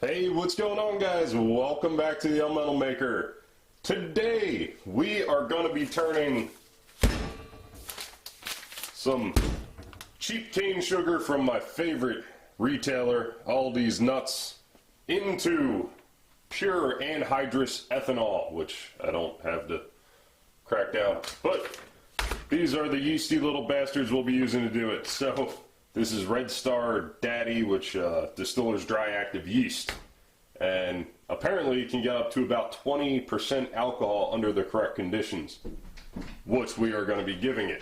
Hey, what's going on, guys? Welcome back to the Elemental Maker. Today we are going to be turning some cheap cane sugar from my favorite retailer, Aldi's Nuts, into pure anhydrous ethanol, which I don't have to crack down. But these are the yeasty little bastards we'll be using to do it. So this is Red Star Daddy, which distiller's dry active yeast. And apparently it can get up to about 20% alcohol under the correct conditions, which we are going to be giving it.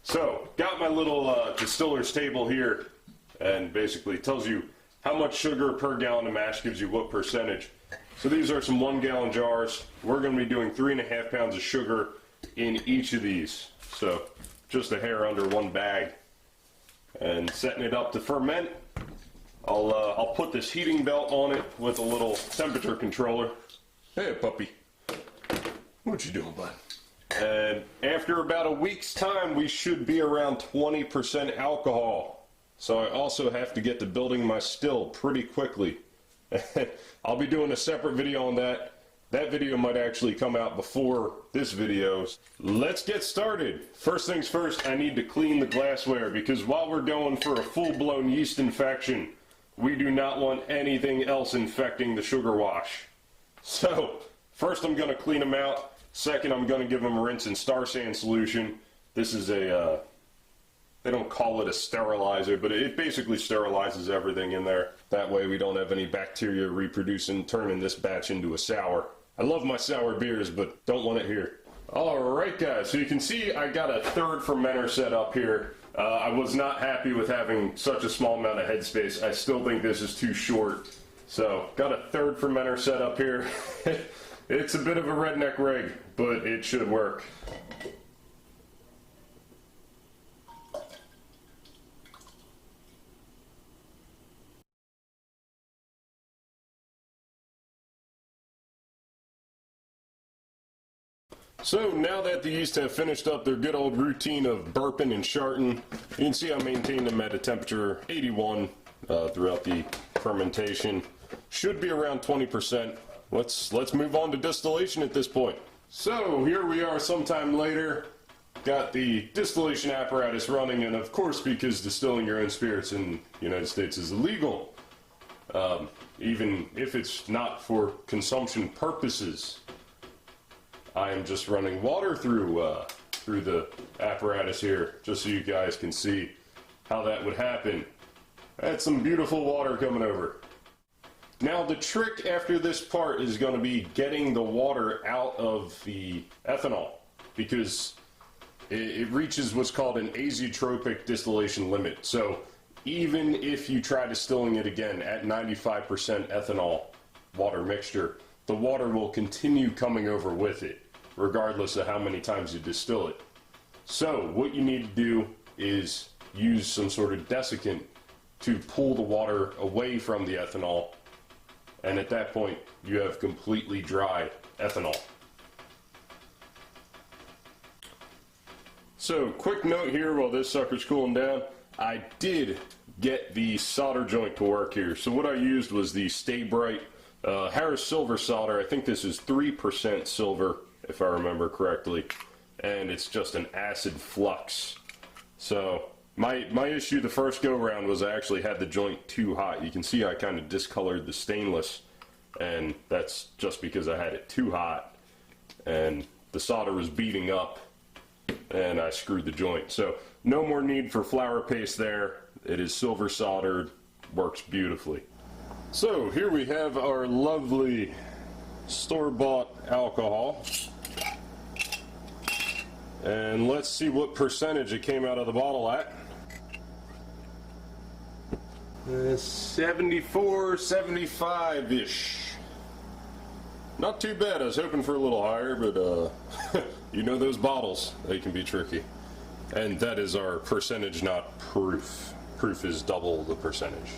So, got my little distiller's table here, and basically tells you how much sugar per gallon of mash gives you what percentage. So these are some 1 gallon jars. We're going to be doing 3.5 pounds of sugar in each of these. So, just a hair under one bag. And setting it up to ferment. I'll put this heating belt on it with a little temperature controller. Hey, puppy. What you doing, bud? And after about a week's time, we should be around 20% alcohol. So I also have to get to building my still pretty quickly. I'll be doing a separate video on that. That video might actually come out before this video. Let's get started. First things first, I need to clean the glassware because while we're going for a full-blown yeast infection, we do not want anything else infecting the sugar wash. So, first I'm going to clean them out. Second, I'm going to give them a rinse in Star Sand solution. This is a, they don't call it a sterilizer, but it basically sterilizes everything in there. That way we don't have any bacteria reproducing, turning this batch into a sour. I love my sour beers, but don't want it here. Alright guys, so you can see I got a third fermenter set up here. I was not happy with having such a small amount of headspace. I still think this is too short. So, got a third fermenter set up here. It's a bit of a redneck rig, but it should work. So now that the yeast have finished up their good old routine of burping and sharting, you can see I maintained them at a temperature 81 throughout the fermentation. Should be around 20%. Let's move on to distillation at this point. So here we are sometime later. Got the distillation apparatus running, and of course, because distilling your own spirits in the United States is illegal, even if it's not for consumption purposes, I am just running water through the apparatus here, just so you guys can see how that would happen. That's some beautiful water coming over. Now the trick after this part is going to be getting the water out of the ethanol, because it reaches what's called an azeotropic distillation limit. So even if you try distilling it again at 95% ethanol water mixture, the water will continue coming over with it, regardless of how many times you distill it. So what you need to do is use some sort of desiccant to pull the water away from the ethanol, and at that point you have completely dry ethanol. So quick note here while this sucker's cooling down, I did get the solder joint to work here. So what I used was the Stay Bright Harris silver solder. I think this is 3% silver, if I remember correctly, and it's just an acid flux. So my issue the first go round was I actually had the joint too hot. You can see I kind of discolored the stainless, and that's just because I had it too hot and the solder was beating up and I screwed the joint. So no more need for flour paste there. It is silver soldered, works beautifully. So here we have our lovely store-bought alcohol, and let's see what percentage it came out of the bottle at. 74, 75-ish. Not too bad. I was hoping for a little higher, but you know those bottles, they can be tricky. And that is our percentage, not proof. Proof is double the percentage.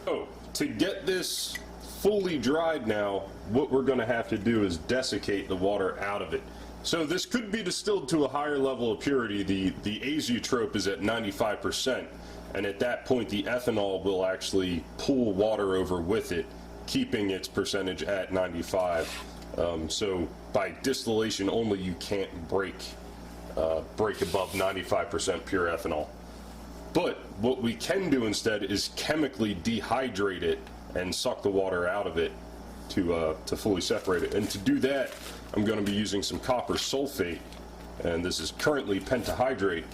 So to get this fully dried now, what we're going to have to do is desiccate the water out of it. So this could be distilled to a higher level of purity. The azeotrope is at 95%, and at that point the ethanol will actually pull water over with it keeping its percentage at 95. So by distillation only, you can't break above 95% pure ethanol. But what we can do instead is chemically dehydrate it and suck the water out of it to fully separate it. And to do that, I'm going to be using some copper sulfate, and this is currently pentahydrate.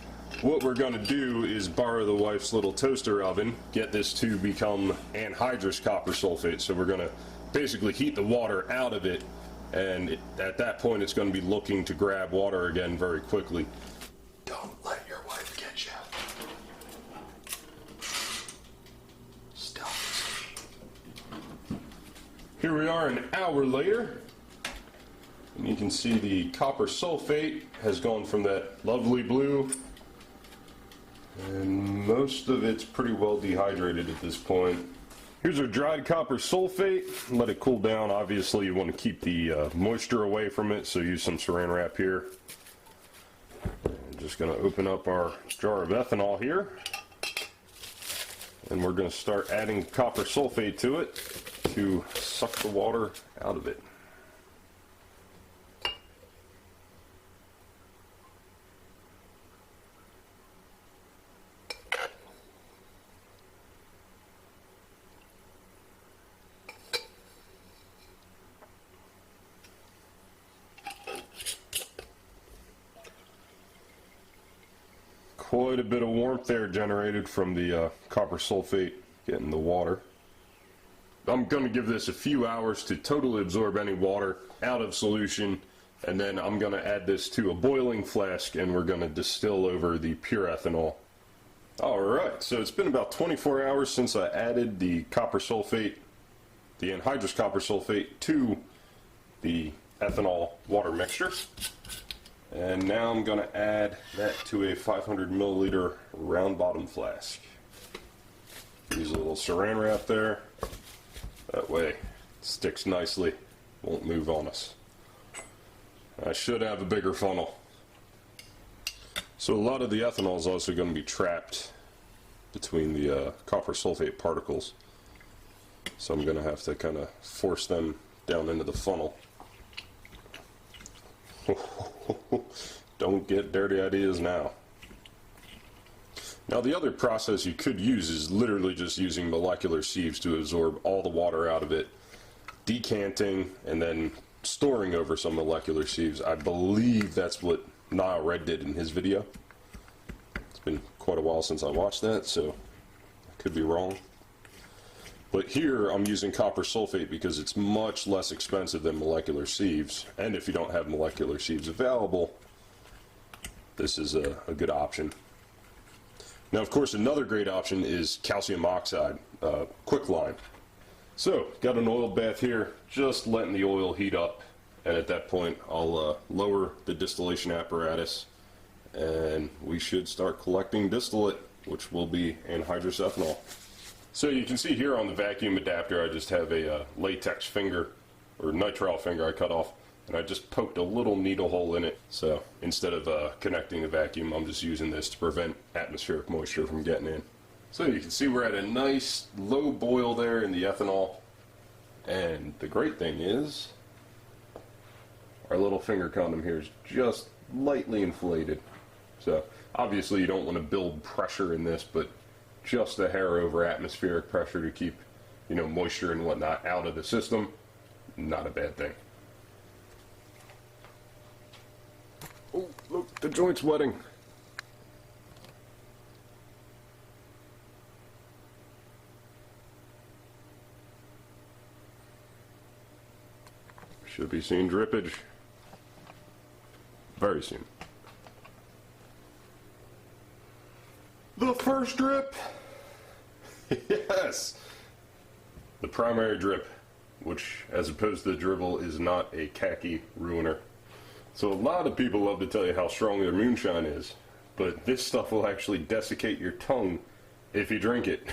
What we're going to do is borrow the wife's little toaster oven, get this to become anhydrous copper sulfate. So we're going to basically heat the water out of it, and at that point it's going to be looking to grab water again very quickly. Don't let your wife get you. Stop. Here we are an hour later, and you can see the copper sulfate has gone from that lovely blue, and most of it's pretty well dehydrated at this point. Here's our dried copper sulfate. Let it cool down. Obviously you want to keep the moisture away from it, so use some saran wrap here. I'm just going to open up our jar of ethanol here, and we're going to start adding copper sulfate to it to suck the water out of it. Quite a bit of warmth there generated from the copper sulfate getting the water. I'm going to give this a few hours to totally absorb any water out of solution, and then I'm going to add this to a boiling flask, and we're going to distill over the pure ethanol. Alright, so it's been about 24 hours since I added the copper sulfate, the anhydrous copper sulfate, to the ethanol water mixture. And now I'm going to add that to a 500 milliliter round bottom flask. Use a little saran wrap there. That way it sticks nicely, won't move on us. I should have a bigger funnel. So a lot of the ethanol is also going to be trapped between the copper sulfate particles. So I'm going to have to kind of force them down into the funnel. Don't get dirty ideas now. Now the other process you could use is literally just using molecular sieves to absorb all the water out of it, decanting, and then storing over some molecular sieves. I believe that's what Nile Red did in his video. It's been quite a while since I watched that, so I could be wrong. But here I'm using copper sulfate because it's much less expensive than molecular sieves, and if you don't have molecular sieves available, this is a good option. Now of course another great option is calcium oxide, quicklime. So got an oil bath here, just letting the oil heat up, and at that point I'll lower the distillation apparatus, and we should start collecting distillate, which will be anhydrous ethanol. So you can see here on the vacuum adapter I just have a latex finger, or nitrile finger I cut off, and I just poked a little needle hole in it. So instead of connecting the vacuum, I'm just using this to prevent atmospheric moisture from getting in. So you can see we're at a nice low boil there in the ethanol, and the great thing is our little finger condom here is just lightly inflated. So obviously you don't want to build pressure in this, but just a hair over atmospheric pressure to keep, you know, moisture and whatnot out of the system, not a bad thing. Oh, look, the joint's wetting. Should be seeing drippage very soon. The first drip! Yes! The primary drip, which as opposed to the dribble is not a khaki ruiner. So a lot of people love to tell you how strong their moonshine is, but this stuff will actually desiccate your tongue if you drink it.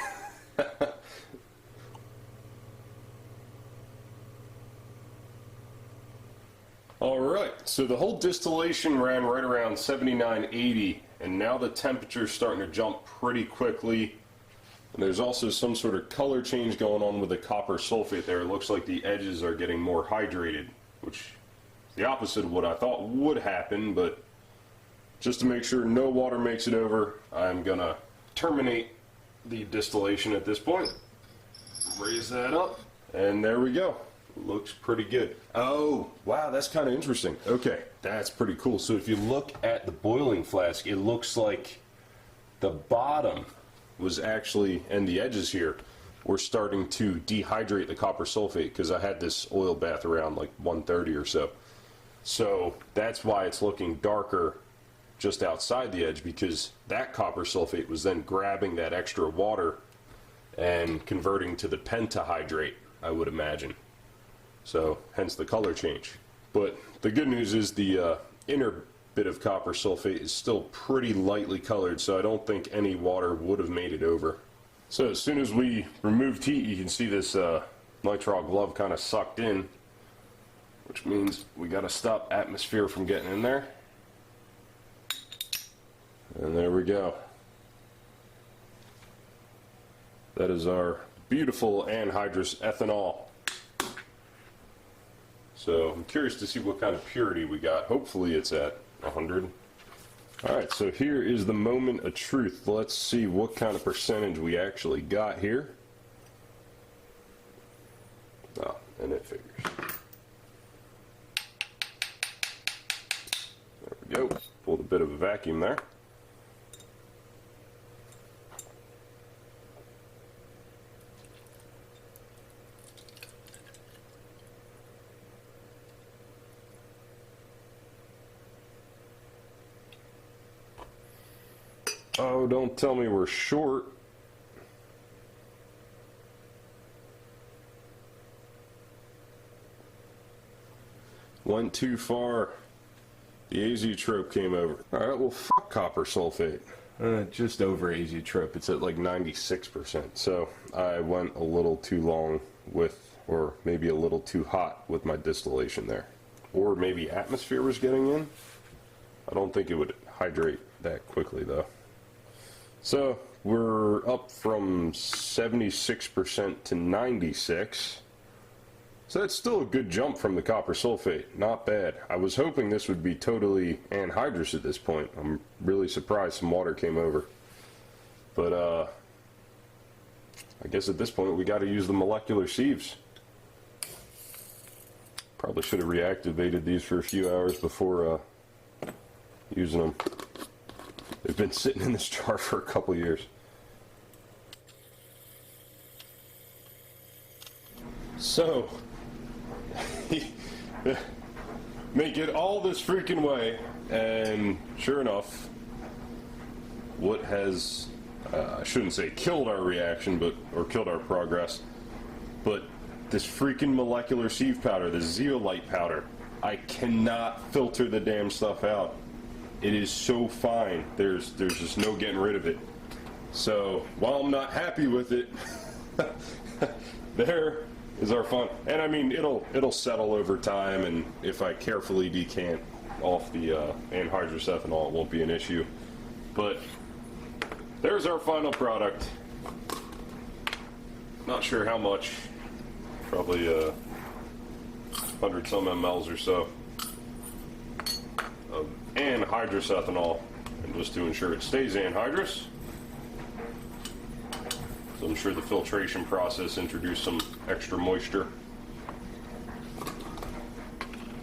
Alright, so the whole distillation ran right around 79, 80, and now the temperature's starting to jump pretty quickly. And there's also some sort of color change going on with the copper sulfate there. It looks like the edges are getting more hydrated, which is the opposite of what I thought would happen, but just to make sure no water makes it over, I'm gonna terminate the distillation at this point. Raise that up, and there we go. Looks pretty good. Oh, wow, that's kind of interesting. Okay, that's pretty cool. So if you look at the boiling flask, it looks like the bottom was actually, and the edges here, were starting to dehydrate the copper sulfate because I had this oil bath around like 1:30 or so. So that's why it's looking darker just outside the edge, because that copper sulfate was then grabbing that extra water and converting to the pentahydrate, I would imagine. So hence the color change. But the good news is the inner bit of copper sulfate is still pretty lightly colored, so I don't think any water would have made it over. So as soon as we removed heat, you can see this nitrile glove kind of sucked in, which means we got to stop atmosphere from getting in there. And there we go. That is our beautiful anhydrous ethanol. So I'm curious to see what kind of purity we got. Hopefully it's at 100. Alright, so here is the moment of truth. Let's see what kind of percentage we actually got here. Oh, and it figures. There we go. Pulled a bit of a vacuum there. Oh, don't tell me we're short. Went too far. The azeotrope came over. Alright, well, fuck copper sulfate. Just over azeotrope. It's at like 96%. So I went a little too long with, or maybe a little too hot with my distillation there. Or maybe atmosphere was getting in. I don't think it would hydrate that quickly though. So we're up from 76% to 96%. So that's still a good jump from the copper sulfate. Not bad. I was hoping this would be totally anhydrous at this point. I'm really surprised some water came over. But I guess at this point we got to use the molecular sieves. Probably should have reactivated these for a few hours before using them. They've been sitting in this jar for a couple years. So, make it all this freaking way, and sure enough, what has, I shouldn't say killed our reaction, or killed our progress, but this freaking molecular sieve powder, the zeolite powder, I cannot filter the damn stuff out. It is so fine. There's just no getting rid of it. So while I'm not happy with it, there is our fun. And I mean, it'll settle over time, and if I carefully decant off the anhydrous ethanol, it won't be an issue. But there's our final product. Not sure how much. Probably 100 some mLs or so of anhydrous ethanol, and just to ensure it stays anhydrous. So I'm sure the filtration process introduced some extra moisture.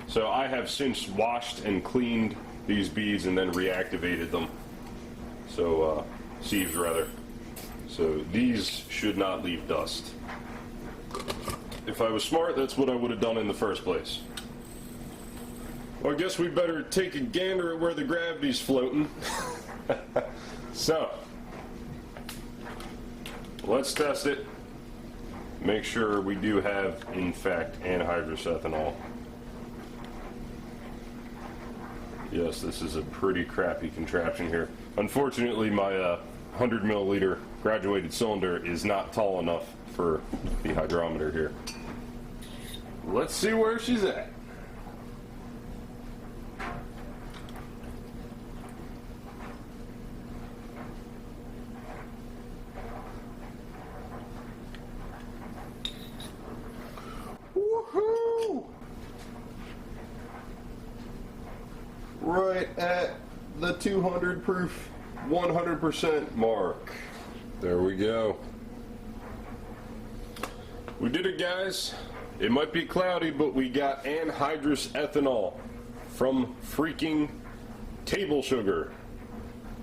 So I have since washed and cleaned these beads and then reactivated them. So sieves rather. So these should not leave dust. If I was smart, that's what I would have done in the first place. Well, I guess we better take a gander at where the gravity's floating. So, let's test it. Make sure we do have, in fact, anhydrous ethanol. Yes, this is a pretty crappy contraption here. Unfortunately, my 100 milliliter graduated cylinder is not tall enough for the hydrometer here. Let's see where she's at. right at the 200 proof 100% mark. There we go. We did it, guys. It might be cloudy, but we got anhydrous ethanol from freaking table sugar.